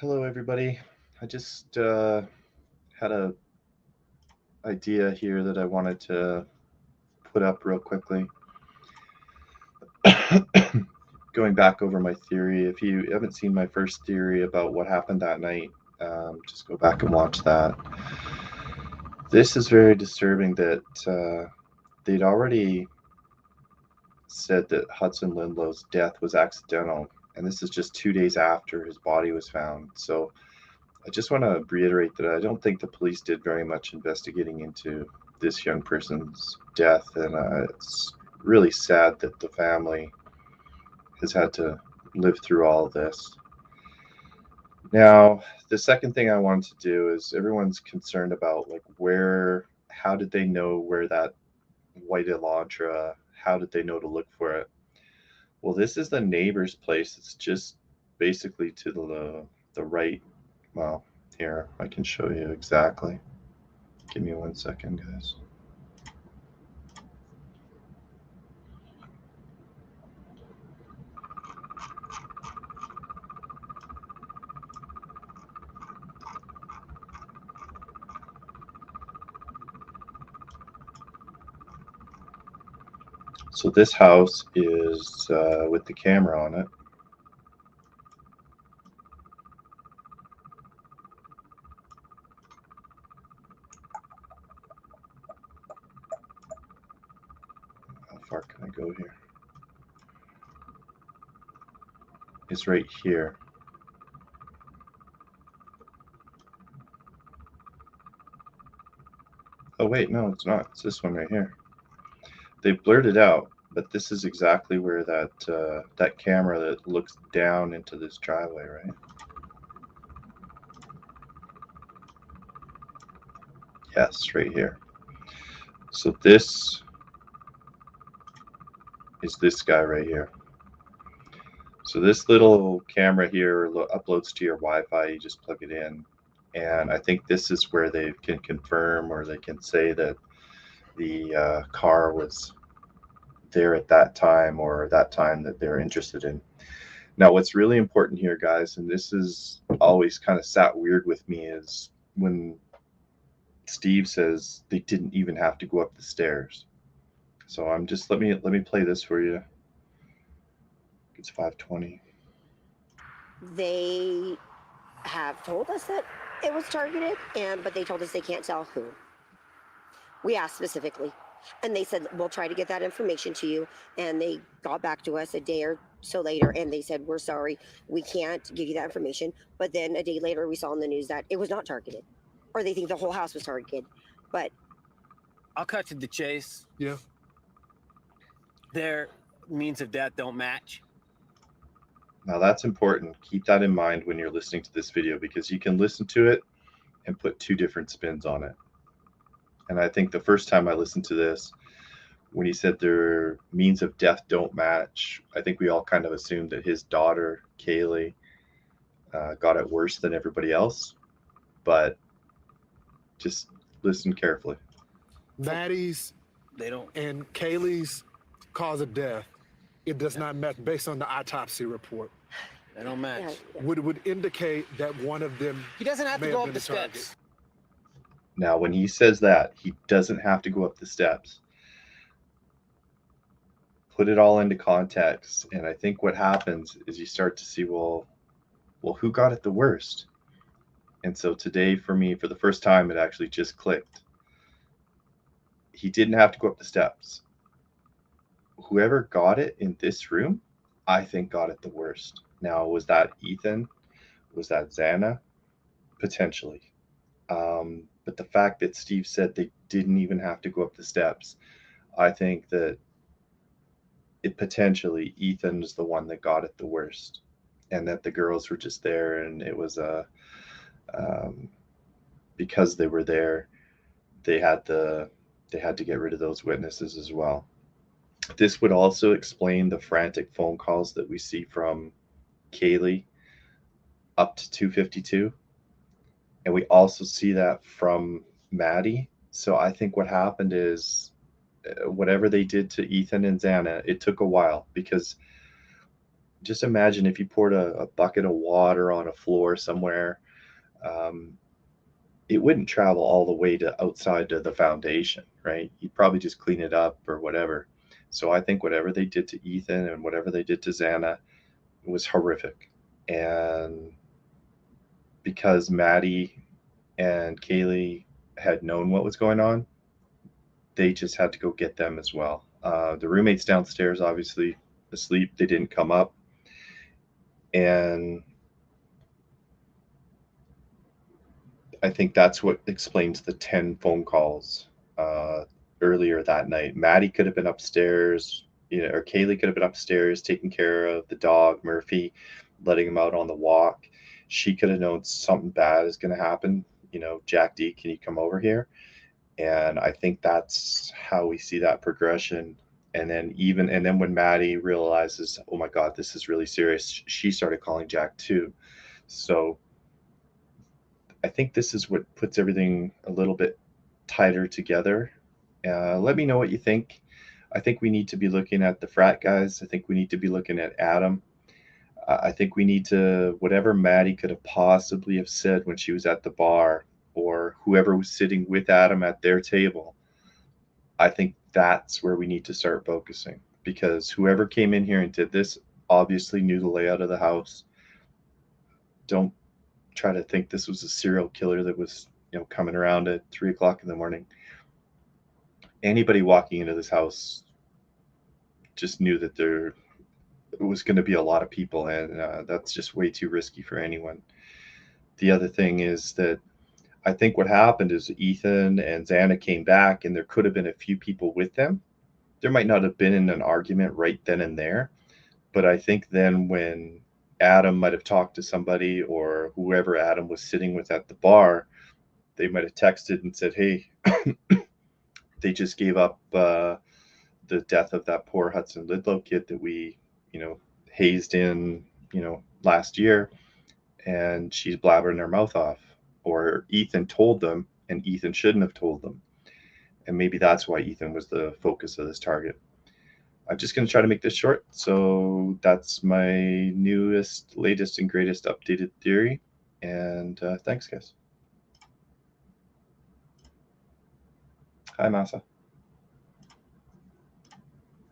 Hello, everybody. I just had a idea here that I wanted to put up real quickly. Going back over my theory, if you haven't seen my first theory about what happened that night, just go back and watch that. This is very disturbing that they'd already said that Hudson Lindlow's death was accidental, and this is just 2 days after his body was found. So I just want to reiterate that I don't think the police did very much investigating into this young person's death, and it's really sad that the family has had to live through all of this. Now, the second thing I wanted to do is everyone's concerned about like how did they know where that white Elantra, how did they know to look for it? Well, this is the neighbor's place. It's just basically to the right. Well, here I can show you exactly. Give me 1 second, guys. So this house is with the camera on it. How far can I go here? It's right here. Oh wait, no, it's not. It's this one right here. They blurred it out, but this is exactly where that camera that looks down into this driveway, right? Yes, right here. So this is this guy right here. So this little camera here uploads to your Wi-Fi. You just plug it in, and I think this is where they can confirm or they can say that the car was there at that time or that time that they're interested in. Now, what's really important here, guys, and this is always kind of sat weird with me, is when Steve says they didn't even have to go up the stairs. So I'm just let me play this for you. It's 5:20. They have told us that it was targeted, but they told us they can't tell who. We asked specifically, and they said we'll try to get that information to you. And they got back to us a day or so later, and they said we're sorry, we can't give you that information. But then a day later, we saw in the news that it was not targeted, or they think the whole house was targeted. But I'll cut to the chase. Yeah. Their means of death don't match. Now that's important. Keep that in mind when you're listening to this video because you can listen to it and put two different spins on it. And I think the first time I listened to this, when he said their means of death don't match, I think we all kind of assumed that his daughter, Kaylee, got it worse than everybody else. But just listen carefully. Maddie's They don't. and Kaylee's cause of death, it does not match based on the autopsy report. They don't match. yeah, Would indicate that one of them He doesn't have may to go have up been the the target. steps. Now, when he says that, he doesn't have to go up the steps. Put it all into context. And I think what happens is you start to see, well, who got it the worst? And so today, for me, for the first time, it actually just clicked. He didn't have to go up the steps. Whoever got it in this room, I think got it the worst. Now, was that Ethan? Was that Xana? Potentially. But the fact that Steve said they didn't even have to go up the steps, I think that it potentially Ethan was the one that got it the worst, and that the girls were just there, and it was um, because they were there, they had to get rid of those witnesses as well. This would also explain the frantic phone calls that we see from Kaylee up to 252. And we also see that from Maddie. So I think what happened is whatever they did to Ethan and Xana, it took a while because just imagine if you poured a bucket of water on a floor somewhere, um, it wouldn't travel all the way to outside to the foundation, right? You'd probably just clean it up or whatever. So I think whatever they did to Ethan and whatever they did to Xana was horrific. And because Maddie and Kaylee had known what was going on, they just had to go get them as well. The roommates downstairs, obviously asleep, they didn't come up. And I think that's what explains the 10 phone calls earlier that night. Maddie could have been upstairs, or Kaylee could have been upstairs taking care of the dog, Murphy, letting him out on the walk. She could have known something bad is going to happen. Jack D, can you come over here? And I think that's how we see that progression. And then when Maddie realizes, oh my God, this is really serious, she started calling Jack too. So I think this is what puts everything a little bit tighter together. Let me know what you think. I think we need to be looking at the frat guys. I think we need to be looking at Adam. I think we need to, whatever Maddie could have possibly have said when she was at the bar, or whoever was sitting with Adam at their table, I think that's where we need to start focusing, because whoever came in here and did this obviously knew the layout of the house. Don't try to think this was a serial killer that was coming around at 3 o'clock in the morning. Anybody walking into this house just knew that there was going to be a lot of people, and that's just way too risky for anyone. The other thing is that I think what happened is Ethan and Xana came back, and there could have been a few people with them. There might not have been in an argument right then and there, but I think then when Adam might have talked to somebody, or whoever Adam was sitting with at the bar, they might have texted and said, hey, they just gave up the death of that poor Hudson Lidlow kid that we, hazed in, last year, and she's blabbering her mouth off. Or Ethan told them, and Ethan shouldn't have told them. And maybe that's why Ethan was the focus of this target. I'm just going to try to make this short. So that's my newest, latest, and greatest updated theory. And thanks, guys. Hi, Masa.